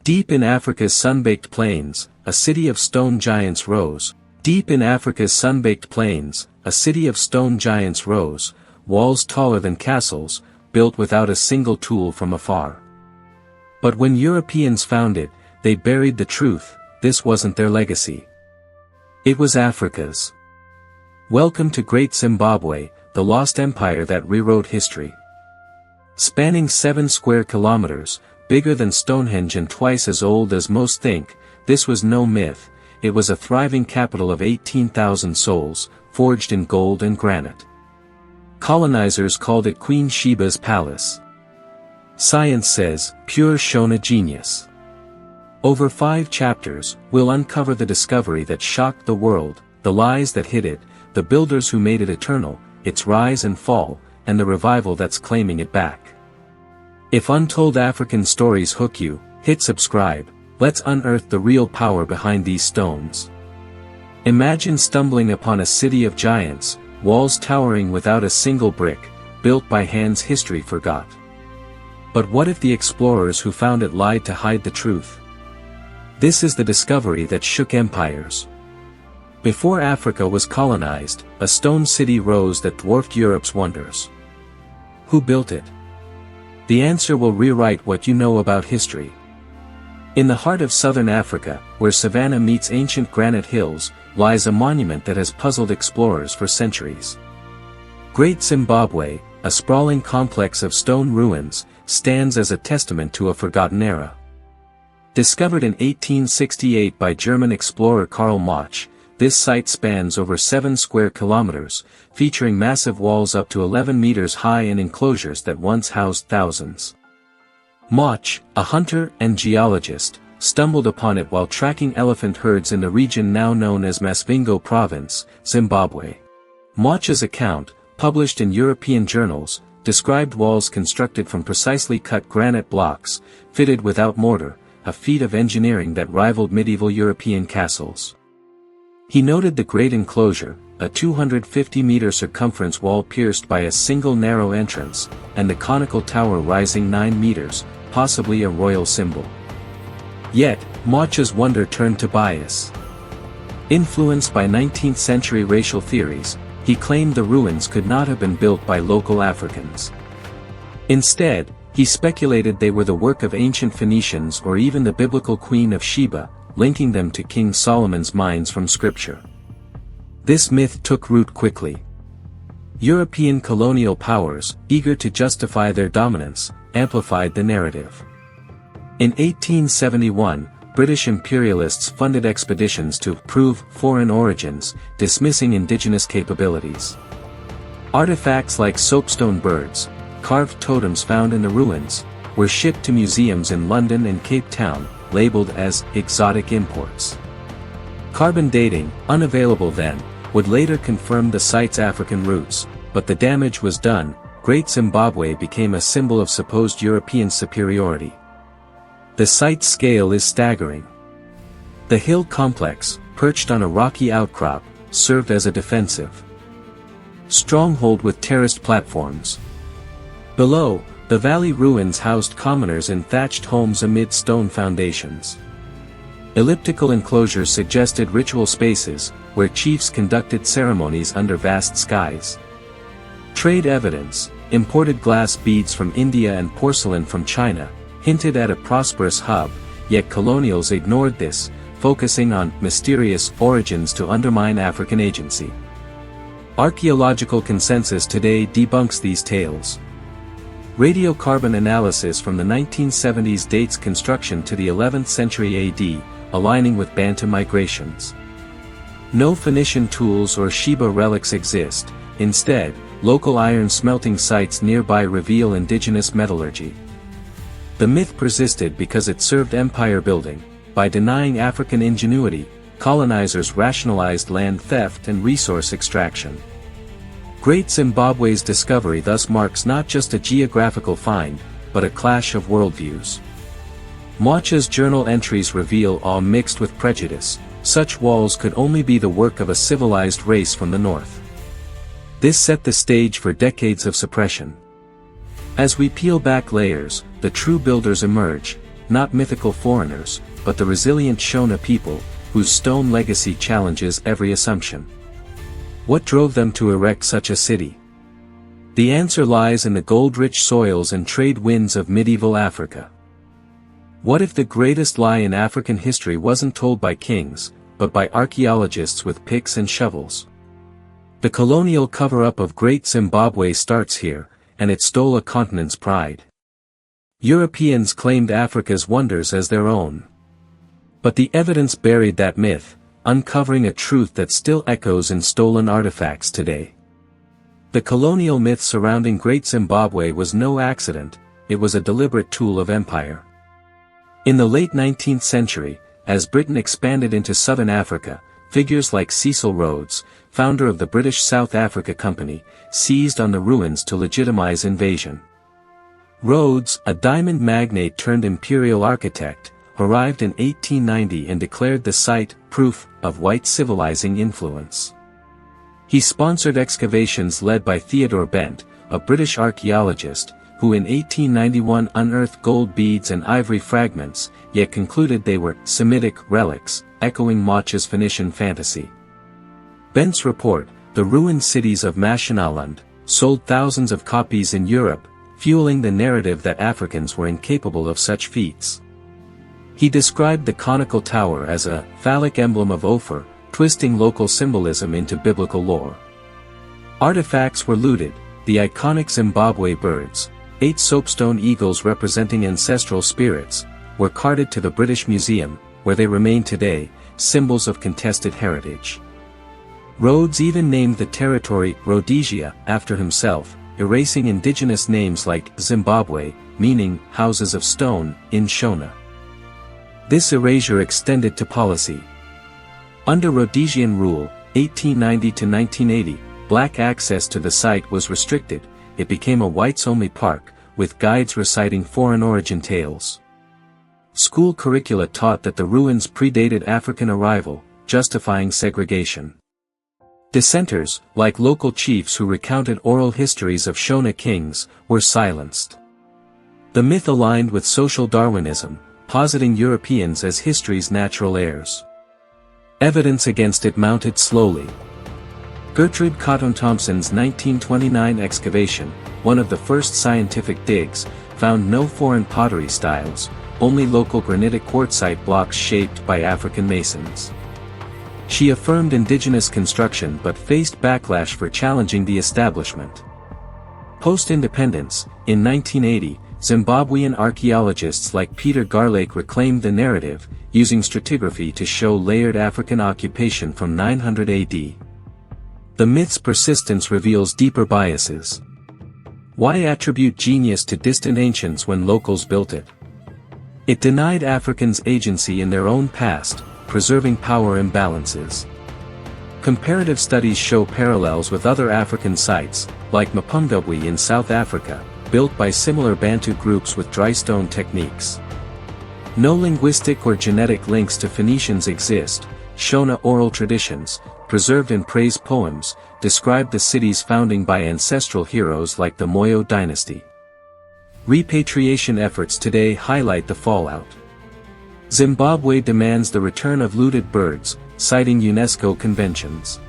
Deep in Africa's sun-baked plains, a city of stone giants rose. Deep in Africa's sun-baked plains, a city of stone giants rose, walls taller than castles, built without a single tool from afar. But when Europeans found it, they buried the truth. This wasn't their legacy. It was Africa's. Welcome to Great Zimbabwe, the lost empire that rewrote history. Spanning 7 square kilometers, bigger than Stonehenge and twice as old as most think, this was no myth. It was a thriving capital of 18,000 souls, forged in gold and granite. Colonizers called it Queen Sheba's palace. Science says, pure Shona genius. Over 5 chapters, we'll uncover the discovery that shocked the world, the lies that hid it, the builders who made it eternal, its rise and fall, and the revival that's claiming it back. If untold African stories hook you, hit subscribe. Let's unearth the real power behind these stones. Imagine stumbling upon a city of giants, walls towering without a single brick, built by hands history forgot. But what if the explorers who found it lied to hide the truth? This is the discovery that shook empires. Before Africa was colonized, a stone city rose that dwarfed Europe's wonders. Who built it? The answer will rewrite what you know about history. In the heart of southern Africa, where savanna meets ancient granite hills, lies a monument that has puzzled explorers for centuries. Great Zimbabwe, a sprawling complex of stone ruins, stands as a testament to a forgotten era. Discovered in 1868 by German explorer Karl Mach, this site spans over 7 square kilometers, featuring massive walls up to 11 meters high and enclosures that once housed thousands. Mach, a hunter and geologist, stumbled upon it while tracking elephant herds in the region now known as Masvingo Province, Zimbabwe. Mach's account, published in European journals, described walls constructed from precisely cut granite blocks, fitted without mortar, a feat of engineering that rivaled medieval European castles. He noted the great enclosure, a 250-meter circumference wall pierced by a single narrow entrance, and the conical tower rising 9 meters, possibly a royal symbol. Yet, Mach's wonder turned to bias. Influenced by 19th-century racial theories, he claimed the ruins could not have been built by local Africans. Instead, he speculated they were the work of ancient Phoenicians or even the biblical Queen of Sheba, linking them to King Solomon's mines from Scripture. This myth took root quickly. European colonial powers, eager to justify their dominance, amplified the narrative. In 1871, British imperialists funded expeditions to prove foreign origins, dismissing indigenous capabilities. Artifacts like soapstone birds, carved totems found in the ruins, were shipped to museums in London and Cape Town, labeled as exotic imports. Carbon dating, unavailable then, would later confirm the site's African roots, but the damage was done. Great Zimbabwe became a symbol of supposed European superiority. The site's scale is staggering. The hill complex, perched on a rocky outcrop, served as a defensive stronghold with terraced platforms. Below, the valley ruins housed commoners in thatched homes amid stone foundations. Elliptical enclosures suggested ritual spaces, where chiefs conducted ceremonies under vast skies. Trade evidence, imported glass beads from India and porcelain from China, hinted at a prosperous hub, yet colonials ignored this, focusing on mysterious origins to undermine African agency. Archaeological consensus today debunks these tales. Radiocarbon analysis from the 1970s dates construction to the 11th century AD, aligning with Bantu migrations. No Phoenician tools or Sheba relics exist. Instead, local iron smelting sites nearby reveal indigenous metallurgy. The myth persisted because it served empire building. By denying African ingenuity, colonizers rationalized land theft and resource extraction. Great Zimbabwe's discovery thus marks not just a geographical find, but a clash of worldviews. Mach's journal entries reveal awe mixed with prejudice. Such walls could only be the work of a civilized race from the north. This set the stage for decades of suppression. As we peel back layers, the true builders emerge, not mythical foreigners, but the resilient Shona people, whose stone legacy challenges every assumption. What drove them to erect such a city? The answer lies in the gold-rich soils and trade winds of medieval Africa. What if the greatest lie in African history wasn't told by kings, but by archaeologists with picks and shovels? The colonial cover-up of Great Zimbabwe starts here, and it stole a continent's pride. Europeans claimed Africa's wonders as their own. But the evidence buried that myth, uncovering a truth that still echoes in stolen artifacts today. The colonial myth surrounding Great Zimbabwe was no accident, it was a deliberate tool of empire. In the late 19th century, as Britain expanded into southern Africa, figures like Cecil Rhodes, founder of the British South Africa Company, seized on the ruins to legitimize invasion. Rhodes, a diamond magnate turned imperial architect, arrived in 1890 and declared the site proof of white civilizing influence. He sponsored excavations led by Theodore Bent, a British archaeologist, who in 1891 unearthed gold beads and ivory fragments, yet concluded they were Semitic relics, echoing Moch's Phoenician fantasy. Bent's report, The Ruined Cities of Mashonaland, sold thousands of copies in Europe, fueling the narrative that Africans were incapable of such feats. He described the conical tower as a phallic emblem of Ophir, twisting local symbolism into biblical lore. Artifacts were looted, the iconic Zimbabwe birds, 8 soapstone eagles representing ancestral spirits, were carted to the British Museum, where they remain today, symbols of contested heritage. Rhodes even named the territory Rhodesia after himself, erasing indigenous names like Zimbabwe, meaning houses of stone, in Shona. This erasure extended to policy. Under Rhodesian rule, 1890 to 1980, black access to the site was restricted, it became a whites-only park, with guides reciting foreign origin tales. School curricula taught that the ruins predated African arrival, justifying segregation. Dissenters, like local chiefs who recounted oral histories of Shona kings, were silenced. The myth aligned with social Darwinism, positing Europeans as history's natural heirs. Evidence against it mounted slowly. Gertrude Cotton Thompson's 1929 excavation, one of the first scientific digs, found no foreign pottery styles, only local granitic quartzite blocks shaped by African masons. She affirmed indigenous construction but faced backlash for challenging the establishment. Post-independence, in 1980, Zimbabwean archaeologists like Peter Garlake reclaimed the narrative, using stratigraphy to show layered African occupation from 900 AD. The myth's persistence reveals deeper biases. Why attribute genius to distant ancients when locals built it? It denied Africans agency in their own past, preserving power imbalances. Comparative studies show parallels with other African sites, like Mapungubwe in South Africa, built by similar Bantu groups with dry stone techniques. No linguistic or genetic links to Phoenicians exist. Shona oral traditions, preserved in praise poems, describe the city's founding by ancestral heroes like the Moyo dynasty. Repatriation efforts today highlight the fallout. Zimbabwe demands the return of looted birds, citing UNESCO conventions.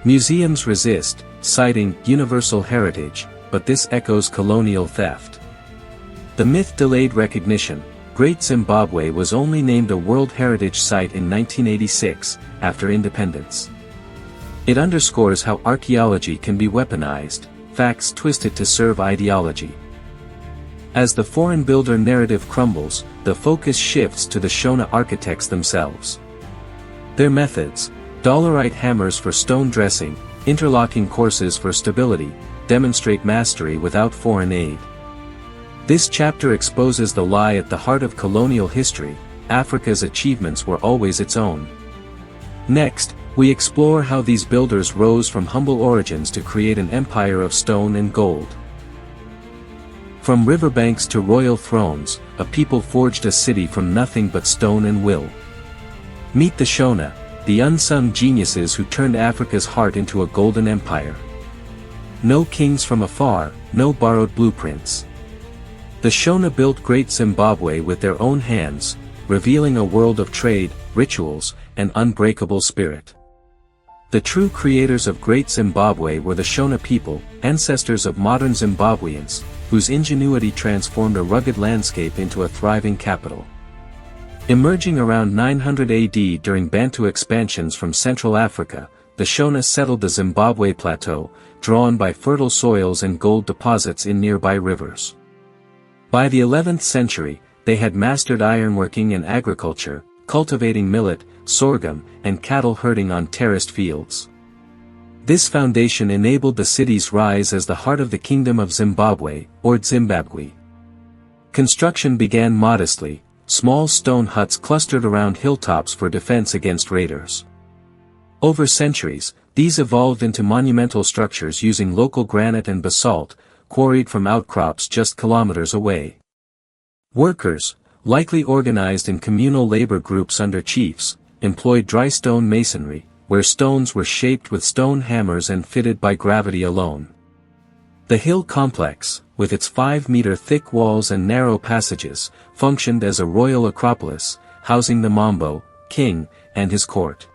Museums resist, citing universal heritage, but this echoes colonial theft. The myth delayed recognition. Great Zimbabwe was only named a World Heritage Site in 1986, after independence. It underscores how archaeology can be weaponized, facts twisted to serve ideology. As the foreign builder narrative crumbles, the focus shifts to the Shona architects themselves. Their methods, dolerite hammers for stone dressing, interlocking courses for stability, demonstrate mastery without foreign aid. This chapter exposes the lie at the heart of colonial history: Africa's achievements were always its own. Next, we explore how these builders rose from humble origins to create an empire of stone and gold. From riverbanks to royal thrones, a people forged a city from nothing but stone and will. Meet the Shona, the unsung geniuses who turned Africa's heart into a golden empire. No kings from afar, no borrowed blueprints. The Shona built Great Zimbabwe with their own hands, revealing a world of trade, rituals, and unbreakable spirit. The true creators of Great Zimbabwe were the Shona people, ancestors of modern Zimbabweans, whose ingenuity transformed a rugged landscape into a thriving capital. Emerging around 900 AD during Bantu expansions from Central Africa, the Shona settled the Zimbabwe plateau, drawn by fertile soils and gold deposits in nearby rivers. By the 11th century, they had mastered ironworking and agriculture, cultivating millet, sorghum, and cattle herding on terraced fields. This foundation enabled the city's rise as the heart of the Kingdom of Zimbabwe, or Zimbabwe. Construction began modestly, small stone huts clustered around hilltops for defense against raiders. Over centuries, these evolved into monumental structures using local granite and basalt, quarried from outcrops just kilometers away. Workers, likely organized in communal labor groups under chiefs, employed dry stone masonry, where stones were shaped with stone hammers and fitted by gravity alone. The hill complex, with its 5-meter-thick walls and narrow passages, functioned as a royal acropolis, housing the Mambo, king, and his court.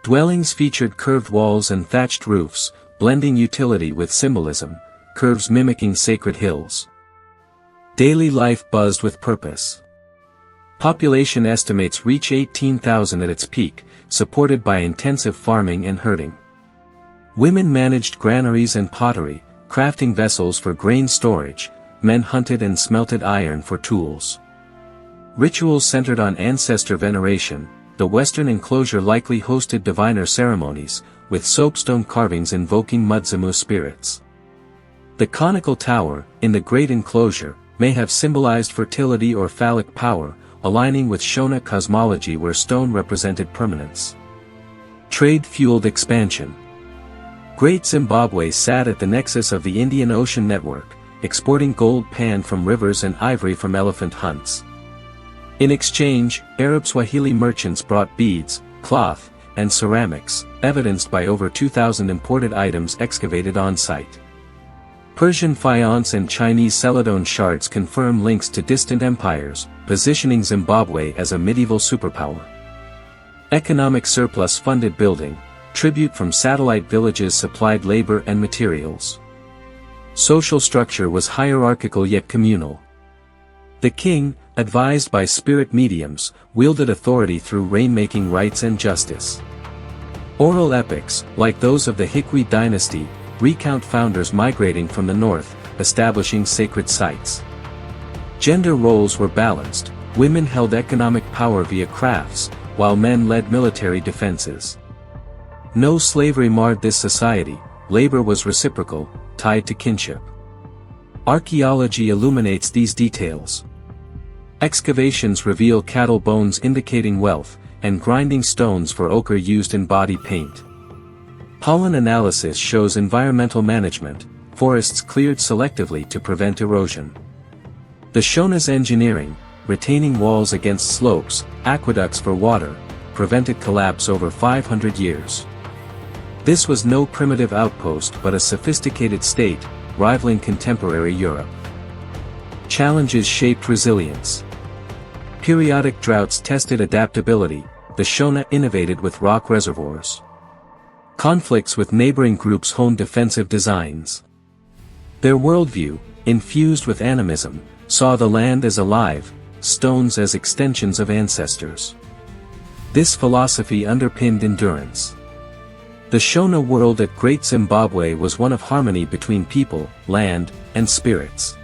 Dwellings featured curved walls and thatched roofs, blending utility with symbolism, curves mimicking sacred hills. Daily life buzzed with purpose. Population estimates reach 18,000 at its peak, supported by intensive farming and herding. Women managed granaries and pottery, crafting vessels for grain storage. Men hunted and smelted iron for tools. Rituals centered on ancestor veneration. The western enclosure likely hosted diviner ceremonies, with soapstone carvings invoking Mudzimu spirits. The conical tower, in the great enclosure, may have symbolized fertility or phallic power, aligning with Shona cosmology where stone represented permanence. Trade fueled expansion. Great Zimbabwe sat at the nexus of the Indian Ocean network, exporting gold panned from rivers and ivory from elephant hunts. In exchange, Arab Swahili merchants brought beads, cloth, and ceramics, evidenced by over 2,000 imported items excavated on-site. Persian faience and Chinese celadone shards confirm links to distant empires, positioning Zimbabwe as a medieval superpower. Economic surplus funded building. Tribute from satellite villages supplied labor and materials. Social structure was hierarchical yet communal. The king, advised by spirit mediums, wielded authority through rainmaking rites and justice. Oral epics, like those of the Hikwi dynasty, recount founders migrating from the north, establishing sacred sites. Gender roles were balanced. Women held economic power via crafts, while men led military defenses. No slavery marred this society. Labor was reciprocal, tied to kinship. Archaeology illuminates these details. Excavations reveal cattle bones indicating wealth, and grinding stones for ochre used in body paint. Pollen analysis shows environmental management. Forests cleared selectively to prevent erosion. The Shona's engineering, retaining walls against slopes, aqueducts for water, prevented collapse over 500 years. This was no primitive outpost but a sophisticated state, rivaling contemporary Europe. Challenges shaped resilience. Periodic droughts tested adaptability. The Shona innovated with rock reservoirs. Conflicts with neighboring groups honed defensive designs. Their worldview, infused with animism, saw the land as alive, stones as extensions of ancestors. This philosophy underpinned endurance. The Shona world at Great Zimbabwe was one of harmony between people, land, and spirits.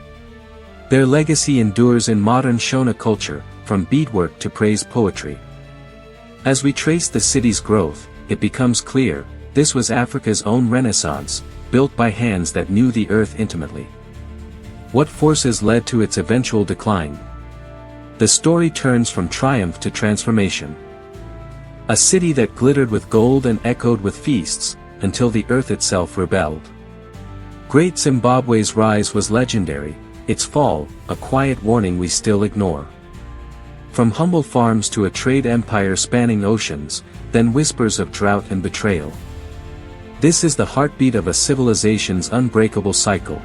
Their legacy endures in modern Shona culture, from beadwork to praise poetry. As we trace the city's growth, it becomes clear, this was Africa's own Renaissance, built by hands that knew the earth intimately. What forces led to its eventual decline? The story turns from triumph to transformation. A city that glittered with gold and echoed with feasts, until the earth itself rebelled. Great Zimbabwe's rise was legendary, its fall, a quiet warning we still ignore. From humble farms to a trade empire spanning oceans, then whispers of drought and betrayal. This is the heartbeat of a civilization's unbreakable cycle.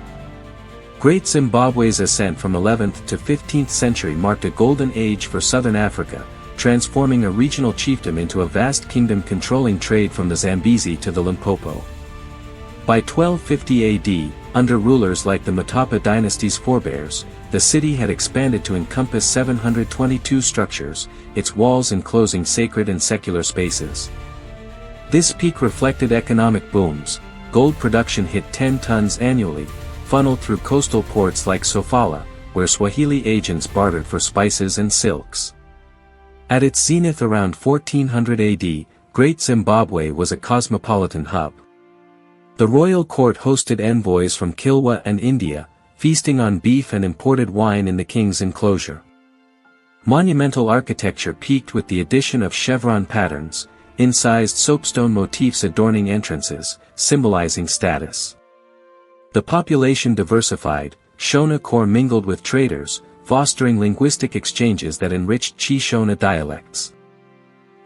Great Zimbabwe's ascent from 11th to 15th century marked a golden age for southern Africa, transforming a regional chiefdom into a vast kingdom controlling trade from the Zambezi to the Limpopo. By 1250 AD, under rulers like the Matapa dynasty's forebears, the city had expanded to encompass 722 structures, its walls enclosing sacred and secular spaces. This peak reflected economic booms. Gold production hit 10 tons annually, funneled through coastal ports like Sofala, where Swahili agents bartered for spices and silks. At its zenith around 1400 AD, Great Zimbabwe was a cosmopolitan hub. The royal court hosted envoys from Kilwa and India, feasting on beef and imported wine in the king's enclosure. Monumental architecture peaked with the addition of chevron patterns, incised soapstone motifs adorning entrances, symbolizing status. The population diversified, Shona core mingled with traders, fostering linguistic exchanges that enriched Chi-Shona dialects.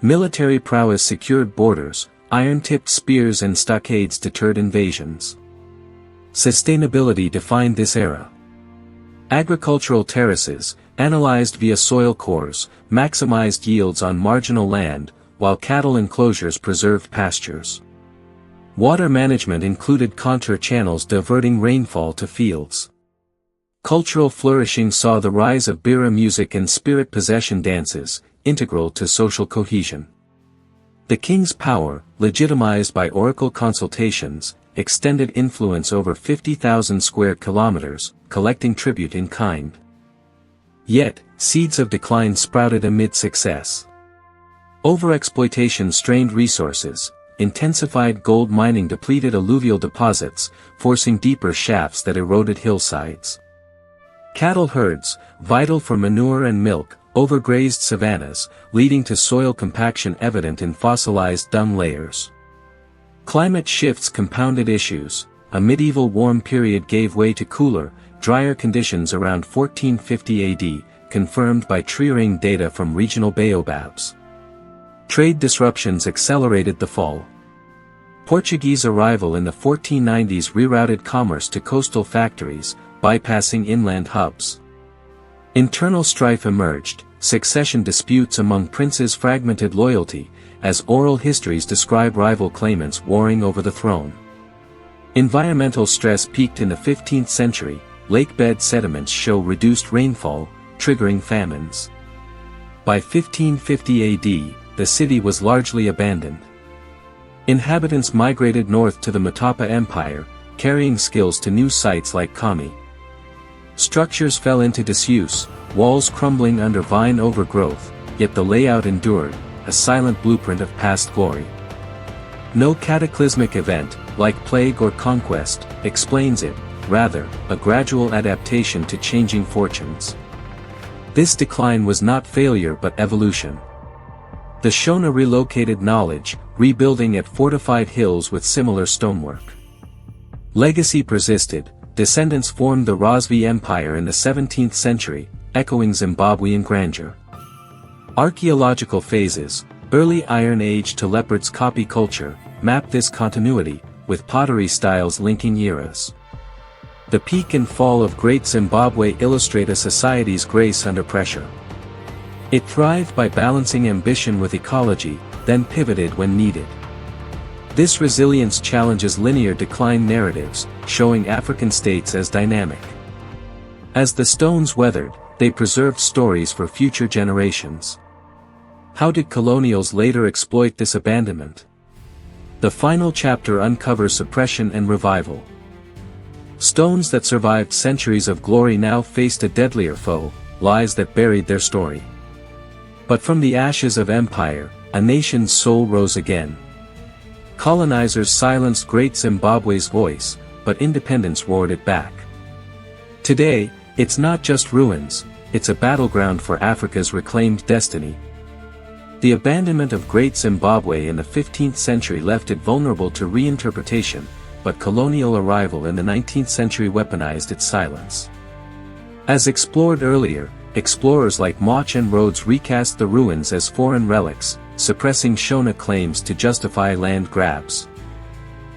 Military prowess secured borders, iron-tipped spears and stockades deterred invasions. Sustainability defined this era. Agricultural terraces, analyzed via soil cores, maximized yields on marginal land, while cattle enclosures preserved pastures. Water management included contour channels diverting rainfall to fields. Cultural flourishing saw the rise of bira music and spirit possession dances, integral to social cohesion. The king's power, legitimized by oracle consultations, extended influence over 50,000 square kilometers, collecting tribute in kind. Yet, seeds of decline sprouted amid success. Overexploitation strained resources, intensified gold mining depleted alluvial deposits, forcing deeper shafts that eroded hillsides. Cattle herds, vital for manure and milk, overgrazed savannas, leading to soil compaction evident in fossilized dung layers. Climate shifts compounded issues. A medieval warm period gave way to cooler, drier conditions around 1450 AD, confirmed by tree-ring data from regional baobabs. Trade disruptions accelerated the fall. Portuguese arrival in the 1490s rerouted commerce to coastal factories, bypassing inland hubs. Internal strife emerged, succession disputes among princes fragmented loyalty, as oral histories describe rival claimants warring over the throne. Environmental stress peaked in the 15th century, lakebed sediments show reduced rainfall, triggering famines. By 1550 AD, the city was largely abandoned. Inhabitants migrated north to the Matapa Empire, carrying skills to new sites like Kami. Structures fell into disuse, walls crumbling under vine overgrowth, yet the layout endured, a silent blueprint of past glory. No cataclysmic event, like plague or conquest, explains it, rather, a gradual adaptation to changing fortunes. This decline was not failure but evolution. The Shona relocated knowledge, rebuilding at fortified hills with similar stonework. Legacy persisted. Descendants formed the Rosvi Empire in the 17th century, echoing Zimbabwean grandeur. Archaeological phases, early Iron Age to Leopard's copy culture, map this continuity, with pottery styles linking eras. The peak and fall of Great Zimbabwe illustrate a society's grace under pressure. It thrived by balancing ambition with ecology, then pivoted when needed. This resilience challenges linear decline narratives, showing African states as dynamic. As the stones weathered, they preserved stories for future generations. How did colonials later exploit this abandonment? The final chapter uncovers suppression and revival. Stones that survived centuries of glory now faced a deadlier foe, lies that buried their story. But from the ashes of empire, a nation's soul rose again. Colonizers silenced Great Zimbabwe's voice, but independence roared it back. Today, it's not just ruins, it's a battleground for Africa's reclaimed destiny. The abandonment of Great Zimbabwe in the 15th century left it vulnerable to reinterpretation, but colonial arrival in the 19th century weaponized its silence. As explored earlier, explorers like Mach and Rhodes recast the ruins as foreign relics, suppressing Shona claims to justify land grabs.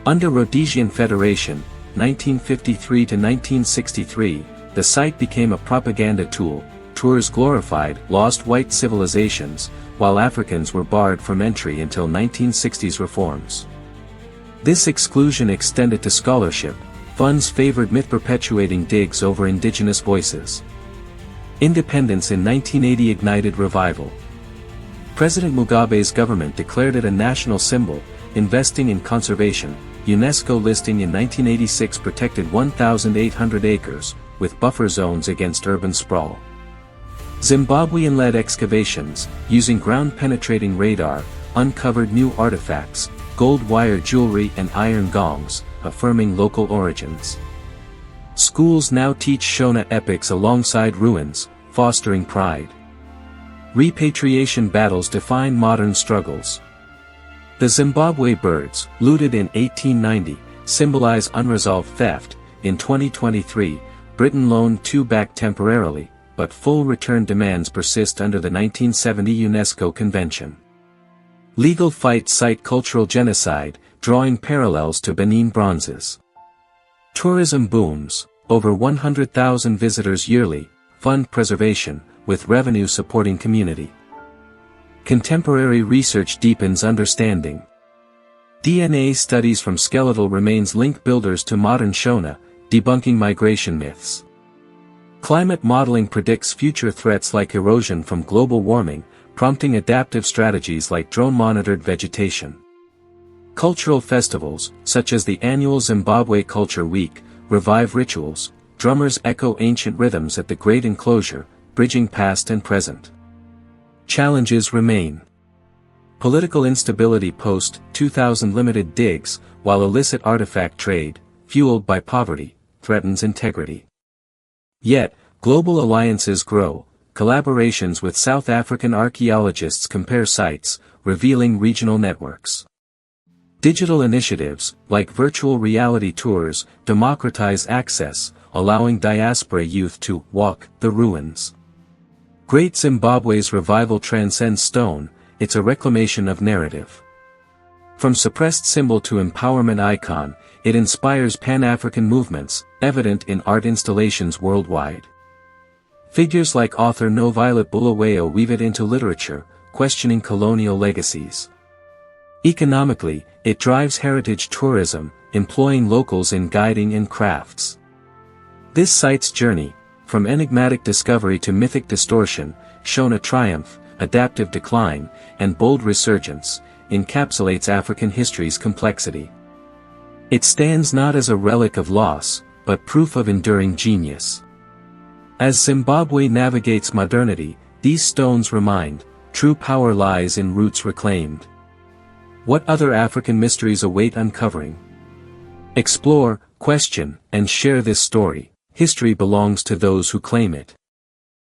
Under Rhodesian Federation, 1953 to 1963, the site became a propaganda tool. Tours glorified lost white civilizations, while Africans were barred from entry until 1960s reforms. This exclusion extended to scholarship. Funds favored myth-perpetuating digs over indigenous voices. Independence in 1980 ignited revival. President Mugabe's government declared it a national symbol, investing in conservation. UNESCO listing in 1986 protected 1,800 acres, with buffer zones against urban sprawl. Zimbabwean-led excavations, using ground-penetrating radar, uncovered new artifacts, gold wire jewelry and iron gongs, affirming local origins. Schools now teach Shona epics alongside ruins, fostering pride. Repatriation battles define modern struggles. The Zimbabwe birds, looted in 1890, symbolize unresolved theft. In 2023, Britain loaned two back temporarily, but full return demands persist under the 1970 UNESCO Convention. Legal fights cite cultural genocide, drawing parallels to Benin bronzes. Tourism booms, over 100,000 visitors yearly, fund preservation, with revenue supporting community. Contemporary research deepens understanding. DNA studies from skeletal remains link builders to modern Shona, debunking migration myths. Climate modeling predicts future threats like erosion from global warming, prompting adaptive strategies like drone-monitored vegetation. Cultural festivals, such as the annual Zimbabwe Culture Week, revive rituals. Drummers echo ancient rhythms at the Great Enclosure, bridging past and present. Challenges remain. Political instability post-2000 limited digs, while illicit artifact trade, fueled by poverty, threatens integrity. Yet, global alliances grow. Collaborations with South African archaeologists compare sites, revealing regional networks. Digital initiatives, like virtual reality tours, democratize access, allowing diaspora youth to walk the ruins. Great Zimbabwe's revival transcends stone, it's a reclamation of narrative. From suppressed symbol to empowerment icon, it inspires Pan-African movements, evident in art installations worldwide. Figures like author No Violet Bulawayo weave it into literature, questioning colonial legacies. Economically, it drives heritage tourism, employing locals in guiding and crafts. This site's journey, from enigmatic discovery to mythic distortion, Shona triumph, adaptive decline, and bold resurgence, encapsulates African history's complexity. It stands not as a relic of loss, but proof of enduring genius. As Zimbabwe navigates modernity, these stones remind, true power lies in roots reclaimed. What other African mysteries await uncovering? Explore, question, and share this story. History belongs to those who claim it.